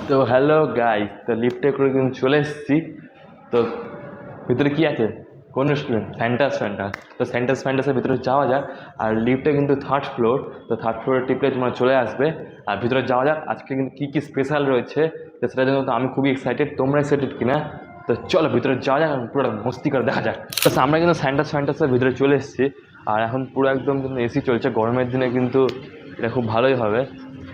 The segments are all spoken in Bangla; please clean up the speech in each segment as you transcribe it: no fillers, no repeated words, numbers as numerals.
তো হ্যালো গাইস, তো লিফটে করে কিন্তু চলে এসেছি। তো ভিতরে কি আছে? কোন রেস্টুরেন্ট? ফ্যান্টাস। তো ফ্যান্টাসের ভিতরে যাওয়া যাক। আর লিফটে কিন্তু থার্ড ফ্লোর, তো থার্ড ফ্লোরে টিপলে তোমরা চলে আসবে। আর ভিতরে যাওয়া যাক, আজকে কিন্তু কী কী স্পেশাল রয়েছে, তো সেটার জন্য তো আমি খুবই এক্সাইটেড। তোমরা এক্সাইটেড কিনা? তো চলো ভিতরে যাওয়া যাক, পুরো মস্তি করে দেখা যাক। তো আমরা কিন্তু ফ্যান্টাসের ভিতরে চলে এসেছি। আর এখন পুরো একদম কিন্তু এসি চলছে, গরমের দিনে কিন্তু এটা খুব ভালোই হবে।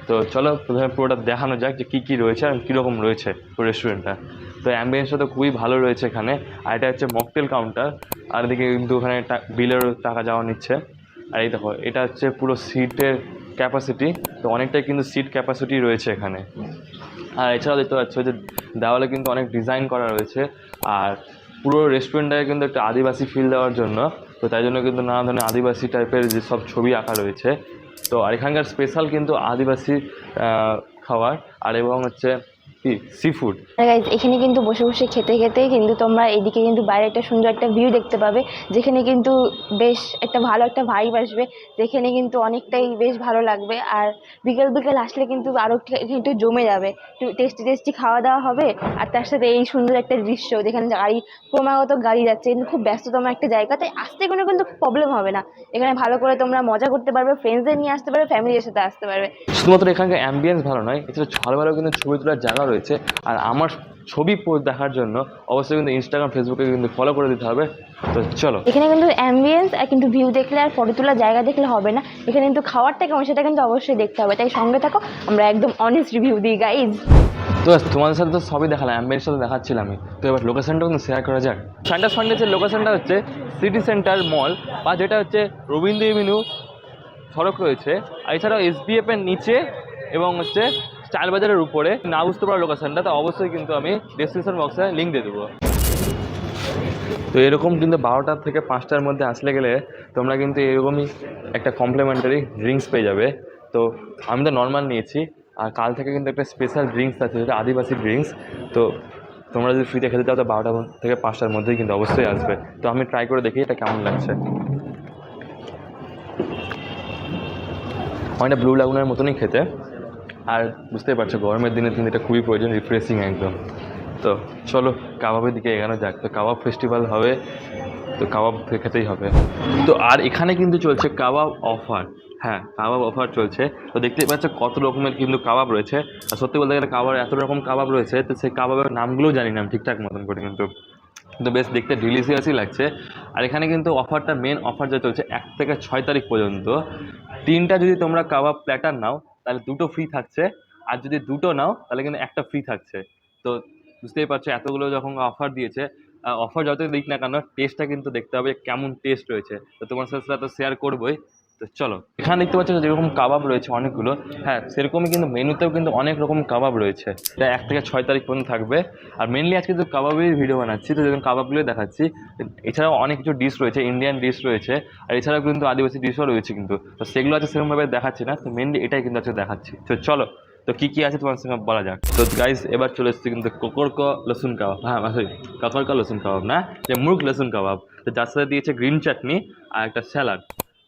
তো চলো প্রথমে পুরোটা দেখানো যাক যে কী কী রয়েছে আর কীরকম রয়েছে পুরো রেস্টুরেন্টটা। তো অ্যাম্বিয়েন্সটা তো খুবই ভালো রয়েছে এখানে। আর এটা হচ্ছে মকটেল কাউন্টার। আর এদিকে কিন্তু ওখানে বিলের টাকা যাওয়া নিচ্ছে। আর এই দেখো, এটা হচ্ছে পুরো সিটের ক্যাপাসিটি। তো অনেকটাই কিন্তু সিট ক্যাপাসিটি রয়েছে এখানে। আর এছাড়াও দেখতে পাচ্ছ যে দেওয়ালে কিন্তু অনেক ডিজাইন করা রয়েছে। আর পুরো রেস্টুরেন্টটাকে কিন্তু একটা আদিবাসী ফিল দেওয়ার জন্য, তো তাই জন্য কিন্তু নানা ধরনের আদিবাসী টাইপের যে সব ছবি আঁকা রয়েছে। তো আর এখানকার স্পেশাল কিন্তু আদিবাসী খাবার, আর এবং হচ্ছে কি সি ফুড। গাইজ, এখানে কিন্তু বসে বসে খেতে খেতে কিন্তু তোমরা এইদিকে কিন্তু বাইরে একটা সুন্দর একটা ভিউ দেখতে পাবে, যেখানে কিন্তু বেশ একটা ভালো একটা ভাইব আসবে, যেখানে কিন্তু অনেকটাই বেশ ভালো লাগবে। আর বিকেল বিকেল আসলে কিন্তু আরো একটু জমে যাবে, একটু টেস্টি টেস্টি খাওয়া দাওয়া হবে। আর তার সাথে এই সুন্দর একটা দৃশ্য, যেখানে গাড়ি ক্রমাগত গাড়ি যাচ্ছে, কিন্তু খুব ব্যস্ততম একটা জায়গা, তাই আসতে কোনো কিন্তু প্রবলেম হবে না। এখানে ভালো করে তোমরা মজা করতে পারবে, ফ্রেন্ডসদের নিয়ে আসতে পারবে, ফ্যামিলির সাথে আসতে পারবে। শুধুমাত্র এখানকার অ্যাম্বিয়েন্স ভালো নয়, এছাড়া ভালো ভালো কিন্তু ছবি তোলার জায়গা রয়েছে। আর আমার ছবি পোস্ট দেখার জন্য অবশ্যই কিন্তু ইনস্টাগ্রাম, ফেসবুকে কিন্তু ফলো করে দিতে হবে। তো চলো, এখানে কিন্তু অ্যাম্বিয়েন্স আর কিন্তু ভিউ দেখলে আর ফটো তোলার জায়গা দেখলে হবে না, এখানে কিন্তু খাওয়ারটা কেমন সেটা কিন্তু অবশ্যই দেখতে হবে। তাই সঙ্গে থাকো, আমরা একদম অনেস্ট রিভিউ দিই গাইজ। তো তোমাদের সাথে তো সবই দেখালাম, অ্যাম্বিয়েন্স সাথে দেখাচ্ছিলাম আমি। তো এবার লোকেশনটা কিন্তু শেয়ার করা যাক। ফ্যান্টাসের লোকেশনটা হচ্ছে সিটি সেন্টার মল, বা যেটা হচ্ছে রবীন্দ্র এভিনিউ সড়ক রয়েছে। আর এছাড়াও SBF এর নিচে এবং হচ্ছে স্টাইল বাজারের উপরে। না বুঝতে পারো লোকেশনটা, তো অবশ্যই কিন্তু আমি ডেসক্রিপশন বক্সে লিঙ্ক দিয়ে দেবো। তো এরকম কিন্তু 12টা থেকে 5টার মধ্যে আসলে গেলে তোমরা কিন্তু এরকমই একটা কমপ্লিমেন্টারি ড্রিঙ্কস পেয়ে যাবে। তো আমি তো নর্মাল নিয়েছি, আর কাল থেকে কিন্তু একটা স্পেশাল ড্রিঙ্কস আছে, যেটা আদিবাসী ড্রিঙ্কস। তো তোমরা যদি ফ্রিতে খেতে চাও তো 12টা থেকে 5টার মধ্যেই কিন্তু অবশ্যই আসবে। তো আমি ট্রাই করে দেখি এটা কেমন লাগছে। অনেকটা ব্লু লাগুনের মতনই খেতে। আর বুঝতেই পারছো গরমের দিনে কিন্তু এটা খুবই প্রয়োজন, রিফ্রেশিং একদম। তো চলো কাবাবের দিকে এগানো যাক। তো কাবাব ফেস্টিভ্যাল হবে, তো কাবাব খেতেই হবে। তো আর এখানে কিন্তু চলছে কাবাব অফার। হ্যাঁ, কাবাব অফার চলছে। তো দেখতেই পাচ্ছ কত রকমের কিন্তু কাবাব রয়েছে। আর সত্যি বলতে গেলে কাবাব এত রকম কাবাব রয়েছে, তো সেই কাবাবের নামগুলোও জানি না আমি ঠিকঠাক মতন করে, কিন্তু বেশ দেখতে ডিলিশিয়াসই লাগছে। আর এখানে কিন্তু অফারটা, মেন অফার যা চলছে 1 থেকে 6 তারিখ পর্যন্ত। 3টা যদি তোমরা কাবাব প্ল্যাটার নাও তাহলে 2টো ফ্রি থাকছে। আর যদি 2টো নাও তাহলে কিন্তু 1টা ফ্রি থাকছে। তো বুঝতেই পারছো এতগুলো যখন অফার দিয়েছে, অফার যতই দিক না কেন, টেস্টটা কিন্তু দেখতে হবে কেমন টেস্ট রয়েছে। তো তোমার সাথে তো শেয়ার করবোই। তো চলো, এখানে দেখতে পাচ্ছ যেরকম কাবাব রয়েছে অনেকগুলো, হ্যাঁ সেরকমই কিন্তু মেনুতেও কিন্তু অনেক রকম কাবাব রয়েছে। এটা 1 থেকে 6 তারিখ পর্যন্ত থাকবে। আর মেনলি আজকে তো কাবাবের ভিডিও বানাচ্ছি, তো যেরকম কাবাবগুলোই দেখাচ্ছি। এছাড়াও অনেক কিছু ডিশ রয়েছে, ইন্ডিয়ান ডিশ রয়েছে, আর এছাড়াও কিন্তু আদিবাসী ডিশও রয়েছে কিন্তু। তো সেগুলো আছে সেরকমভাবে দেখাচ্ছি না, তো মেনলি এটাই কিন্তু আজকে দেখাচ্ছি। তো চলো, তো কী কী আছে তোমার সঙ্গে বলা যাক। তো গাইস এবার চলে এসেছি কিন্তু কোকরকা লসুন কাবাব। হ্যাঁ সরি, কাকরকা লসুন কাবাব না, যে মুরগ লসুন কাবাব। তো যার সাথে দিয়েছে গ্রিন চাটনি আর একটা স্যালাড।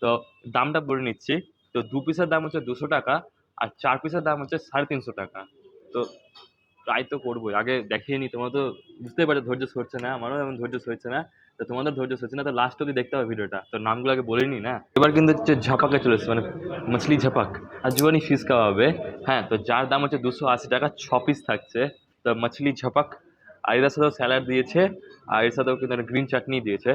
তো দামটা বলে নিচ্ছি। তো 2 পিসের দাম হচ্ছে 200 টাকা, আর 4 পিসের দাম হচ্ছে 350 টাকা। তো ট্রাই তো করবোই, আগে দেখিয়ে নিই। তোমরা তো বুঝতেই পারছো ধৈর্য সরছে না, আমারও এমন ধৈর্য সরছে না। তো তোমাদের ধৈর্য সরছে না, তো লাস্ট অব্দি দেখতে হবে ভিডিওটা। তো নামগুলো আগে বলে নিই না। এবার কিন্তু হচ্ছে ঝাপাকে চলে এসেছে, মানে মাছলি ঝাপাক আর জুয়ানি ফিশ কাবাবে। হ্যাঁ, তো যার দাম হচ্ছে 280 টাকা, 6 পিস থাকছে। তো মাছলি ঝাপাক, আর এর সাথেও স্যালাড দিয়েছে, আর এর সাথেও কিন্তু একটা গ্রিন চাটনি দিয়েছে।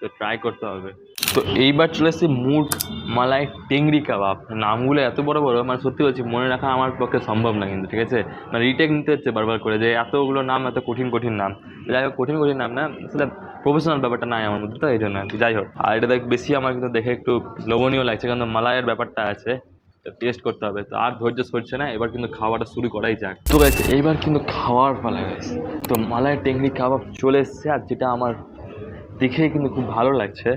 তো ট্রাই করতে হবে। তো এইবার চলে এসেছি মুরগ মালাই টেংরি কাবাব। নামগুলো এত বড় বড়, মানে সত্যি বলছি মনে রাখা আমার পক্ষে সম্ভব না কিন্তু, ঠিক আছে। মানে রিটেক নিতে হচ্ছে বারবার করে, যে এতগুলো নাম, এত কঠিন কঠিন নাম। যাই হোক, কঠিন কঠিন নাম না, আসলে প্রফেশনাল ব্যাপারটা নাই আমার মধ্যে, তো এই জন্য আর কি। যাই হোক, আর এটা বেশি আমার কিন্তু দেখে একটু লোভনীয় লাগছে, কারণ মালাইয়ের ব্যাপারটা আছে, টেস্ট করতে হবে। তো আর ধৈর্য সরছে না, এবার কিন্তু খাওয়াটা শুরু করাই যাক। তো গাইস এইবার কিন্তু খাওয়ার পালা গাইস। তো মালাই টেংরি কাবাব চলে এসছে, আর যেটা আমার দেখেই কিন্তু খুব ভালো লাগছে।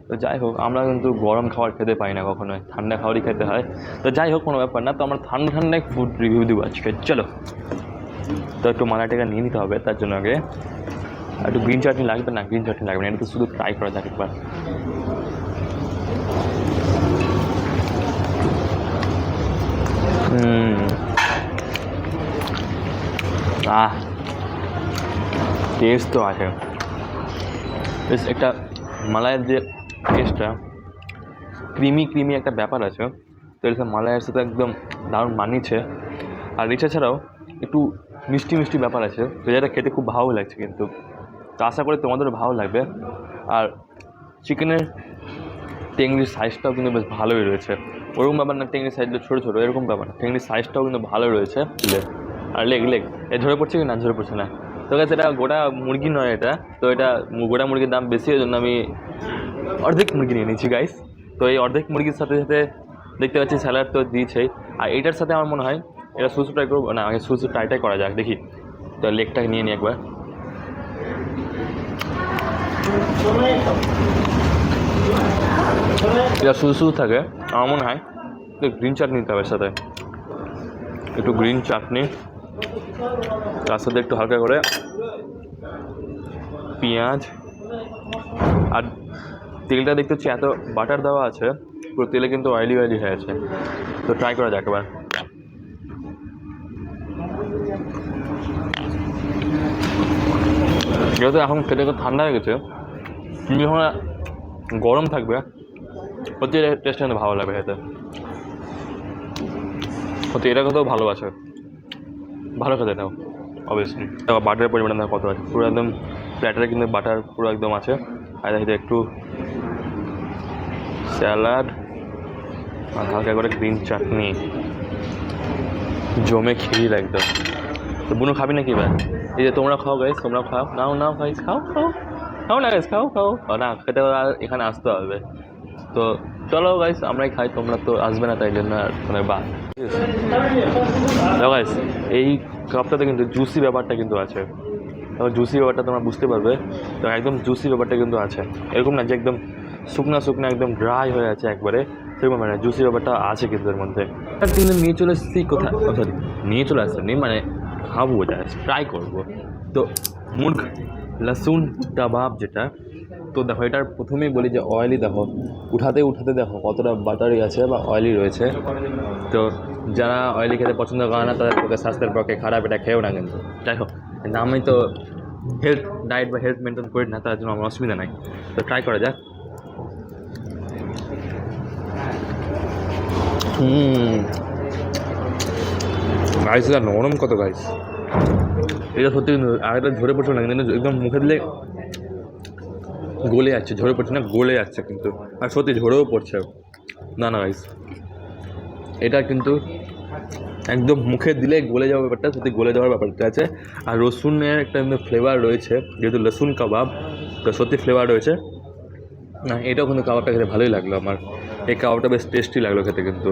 তো যাই হোক, আমরা কিন্তু গরম খাবার খেতে পাই না কখনোই, ঠান্ডা খাবারই খেতে হয়। তো যাই হোক, কোনো ব্যাপার না। তো আমরা ঠান্ডা ঠান্ডায় ফুড রিভিউ দেবো আজকে, চলো। তো একটু মালাইটাকে নিয়ে নিতে হবে, তার জন্য আগে একটু গ্রিন চাটনি লাগবে। না, গ্রিন চাটনি লাগবে না, এটা তো শুধু ট্রাই করা যাক একবার। আহ টেস্ট তো আছে, বেশ একটা মালাইয়ের যে টেস্টটা, ক্রিমি ক্রিমি একটা ব্যাপার আছে, তো এটা মালাইয়ের সাথে একদম দারুণ মানিয়েছে। আর এটা ছাড়াও একটু মিষ্টি মিষ্টি ব্যাপার আছে, তো যেটা খেতে খুব ভালো লাগছে কিন্তু, তো আশা করি তোমাদেরও ভালো লাগবে। আর চিকেনের টেংরির সাইজটাও কিন্তু বেশ ভালোই রয়েছে, ওরকম ব্যাপার না টেংরির সাইজটা ছোটো ছোটো এরকম ব্যাপার না, টেংরির সাইজটাও কিন্তু ভালো রয়েছে। আর লেগ লেগ এ ঝরে পড়ছে কি না, ঝরে পড়ছে না। তো গাছ এটা গোটা মুরগি নয় এটা, তো এটা গোটা মুরগির দাম বেশি, ওই জন্য আমি অর্ধেক মুরগি নিয়ে নিচ্ছি গাইস। তো এই অর্ধেক মুরগির সাথে সাথে দেখতে পাচ্ছি স্যালাড তো দিয়েছেই, আর এইটার সাথে আমার মনে হয় এটা সুসু ট্রাই করবো না, আগে সুসু ট্রাইটাই করা যাক, দেখি। তো লেগটাকে নিয়ে নিই একবার। এটা সুসু থাকে আমার মনে হয়, গ্রিন চাটনি নিতে হবে সাথে, একটু গ্রিন চাটনি, তার সাথে একটু হালকা করে পেঁয়াজ, আর তেলটা দেখতে হচ্ছে এত বাটার দেওয়া আছে, পুরো তেলে কিন্তু অয়েলি অয়েলি হয়ে আছে। তো ট্রাই করা যাক এবার। যেহেতু এখন খেতে খুব ঠান্ডা হয়ে গেছে, তুমি যখন গরম থাকবে সত্যি টেস্টটা কিন্তু ভালো লাগবে খেতে, সত্যি এটা কত ভালোবাসে, ভালো খেতে দাও অবভিয়াসলি। দেখো বাটারের পরিমাণটা কত আছে, পুরো একদম প্ল্যাটারে কিন্তু বাটার পুরো একদম আছে। আর দেখি একটু স্যালাড আর হালকা করে গ্রিন চাটনি, জমে খিরির একদম। তো বুনু খাবি নাকি এবার? এই যে তোমরা খাও গাইস, তোমরা খাও, নাও নাও গাইস, খাও খাও, খাও না গাইস, খাও খাও, না খেতে আর এখানে আসতে হবে। তো চলো গাইস আমরাই খাই, তোমরা তো আসবে না তাই জন্য আর মানে বা গাইস এই কাপটাতে কিন্তু জুসি ব্যাপারটা কিন্তু আছে, তখন জুসি ব্যাপারটা তোমরা বুঝতে পারবে। তো একদম জুসি ব্যাপারটা কিন্তু আছে, এরকম না যে একদম শুকনা শুকনা একদম ড্রাই হয়ে আছে একবারে, সেরকম মানে জুসি ব্যাপারটা আছে কিন্তু এর মধ্যে। আর কিন্তু নিয়ে চলে এসেছি কোথায়, সরি নিয়ে চলে আসছেন মানে খাবো, ওটা ট্রাই করবো। তো মুরগ লসুন কাবাব যেটা, তো দেখো এটার প্রথমেই বলি যে অয়েলি, দেখো উঠাতে উঠাতে দেখো কতটা বাটারি আছে বা অয়েলি রয়েছে। তো যারা অয়েলি খেতে পছন্দ করে না তাদের পক্ষে স্বাস্থ্যের পক্ষে খারাপ, এটা খেয়েও না কিন্তু। যাই হোক আমি তো হেলথ ডায়েট বা হেলথ মেনটেন করি না, তার জন্য আমার অসুবিধা নাই। তো ট্রাই করা যাক। গাইস এটা নরম কত গাইস, এটা সত্যি কিন্তু, আর এটা ঝরে পড়ছে না কিন্তু, একদম মুখে দিলে গলে যাচ্ছে, ঝরে পড়ছে না গলে যাচ্ছে কিন্তু, আর সত্যি ঝরেও পড়ছে না না গাইস, এটা কিন্তু একদম মুখে দিলে গলে যাওয়ার ব্যাপারটা, সত্যি গলে যাওয়ার ব্যাপারটা আছে। আর রসুনের একটা কিন্তু ফ্লেভার রয়েছে, যেহেতু লসুন কাবাব, তো সত্যি ফ্লেভার রয়েছে। না এটাও কিন্তু কাবাবটা খেতে ভালোই লাগলো আমার, এই কাবাবটা বেশ টেস্টি লাগলো খেতে কিন্তু।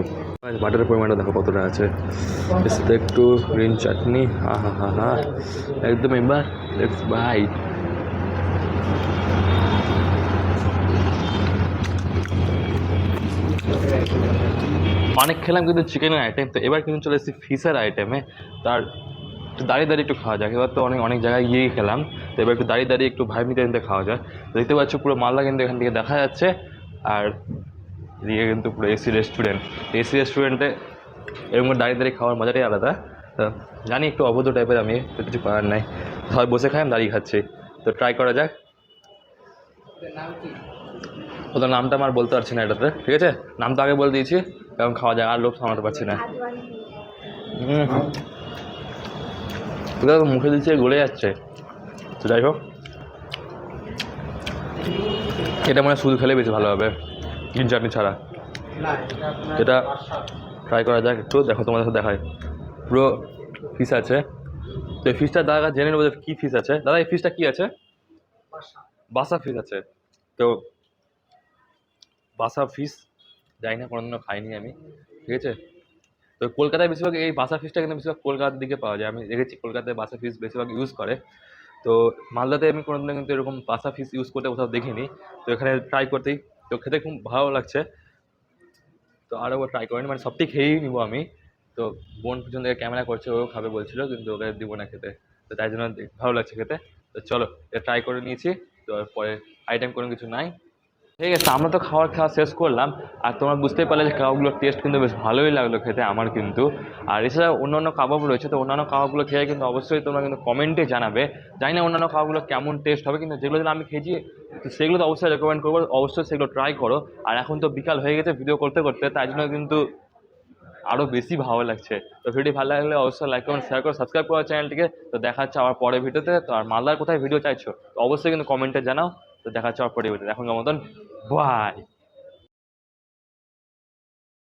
বাটারের পরিমাণটা দেখো কতটা আছে, এর সাথে একটু গ্রিন চাটনি, হা হা হা হা একদম। এবার লেটস বাইট। অনেক খেলাম কিন্তু চিকেনের আইটেম, তো এবার কিন্তু চলে এসেছি ফিশের আইটেমে। তার একটু দাঁড়িয়ে দাঁড়িয়ে একটু খাওয়া যাক, এবার তো অনেক অনেক জায়গায় গিয়েই খেলাম, তো এবার একটু দাঁড়িয়ে দাঁড়িয়ে একটু ভাইব নিতে নিতে খাওয়া যায়। দেখতে পাচ্ছ পুরো মালদা কিন্তু এখান থেকে দেখা যাচ্ছে, আর এদিকে কিন্তু পুরো এসি রেস্টুরেন্ট, এসি রেস্টুরেন্টে এরকম করে দাঁড়িয়ে দাঁড়িয়ে খাওয়ার মজাটাই আলাদা। তো জানি একটু অভদ্র টাইপের আমি, তো কিছু করার নাই, সবাই বসে খাই আমি দাঁড়িয়ে খাচ্ছি। তো ট্রাই করা যাক। ওদের নামটা আমার বলতে পারছি না এটাতে, ঠিক আছে নাম তো আগে বলে দিয়েছি, এখন খাওয়া যায়, আর লোক সামলাতে পারছি না। ওটা মুখে দিচ্ছে গলে যাচ্ছে। তো যাই হোক এটা মানে শুধু খেলে বেশি ভালো হবে, গ্রিন চাটনি ছাড়া। এটা ট্রাই করা যাক একটু, দেখো তোমাদের সাথে দেখায়। পুরো ফিশ আছে, তো এই ফিশটা দাদা জেনে নেবো যে কী ফিশ আছে। দাদা এই ফিশটা কী আছে? বাসা ফিশ আছে। তো বাসা ফিশ যাই না, কোনোদিনও খাইনি আমি, ঠিক আছে। তো কলকাতায় বেশিরভাগ এই বাসা ফিশটা কিন্তু বেশিরভাগ কলকাতার দিকে পাওয়া যায়, আমি দেখেছি কলকাতায় বাসা ফিশ বেশিরভাগ ইউজ করে। তো মালদাতে আমি কোনোদিনও কিন্তু এরকম বাসা ফিশ ইউজ করতে কোথাও দেখিনি, তো এখানে ট্রাই করতেই তো খেতে খুব ভালো লাগছে। তো আরও ট্রাই করিনি, মানে সবটি খেয়েই নিবো আমি। তো বোন পিছন থেকে ক্যামেরা করছে, ও খাবে বলছিল কিন্তু ওকে দিব না খেতে, তো তাই জন্য ভালো লাগছে খেতে। তো চলো এটা ট্রাই করে নিয়েছি, তো পরে আইটেম কোনো কিছু নাই, ঠিক আছে, আমরা তো খাওয়া শেষ করলাম। আর তোমরা বুঝতেই পারলে যে কাবাবগুলোর টেস্ট কিন্তু বেশ ভালোই লাগলো খেতে আমার কিন্তু। আর এছাড়া অন্যান্য কাবাব রয়েছে, তো অন্যান্য কাবাবগুলো খেয়ে কিন্তু অবশ্যই তোমরা কিন্তু কমেন্টে জানাবে। জানি না অন্যান্য কাবাবগুলো কেমন টেস্ট হবে, কিন্তু যেগুলো যেন আমি খেয়েছি তো সেগুলো তো অবশ্যই রেকমেন্ড করবো, অবশ্যই সেগুলো ট্রাই করো। আর এখন তো বিকাল হয়ে গেছে ভিডিও করতে করতে, তাই জন্য কিন্তু আরও বেশি ভালো লাগছে। তো ভিডিও ভালো লাগলে অবশ্যই লাইক কমেন্ট শেয়ার করো, সাবস্ক্রাইব করো চ্যানেলটিকে। তো দেখা হচ্ছে আবার পরের ভিডিওতে। তো আর মালদার কোথায় ভিডিও চাইছো তো অবশ্যই কিন্তু কমেন্টে জানাও। তো দেখা হচ্ছে আবার পরের ভিডিওতে, এখনকার মতন বাই।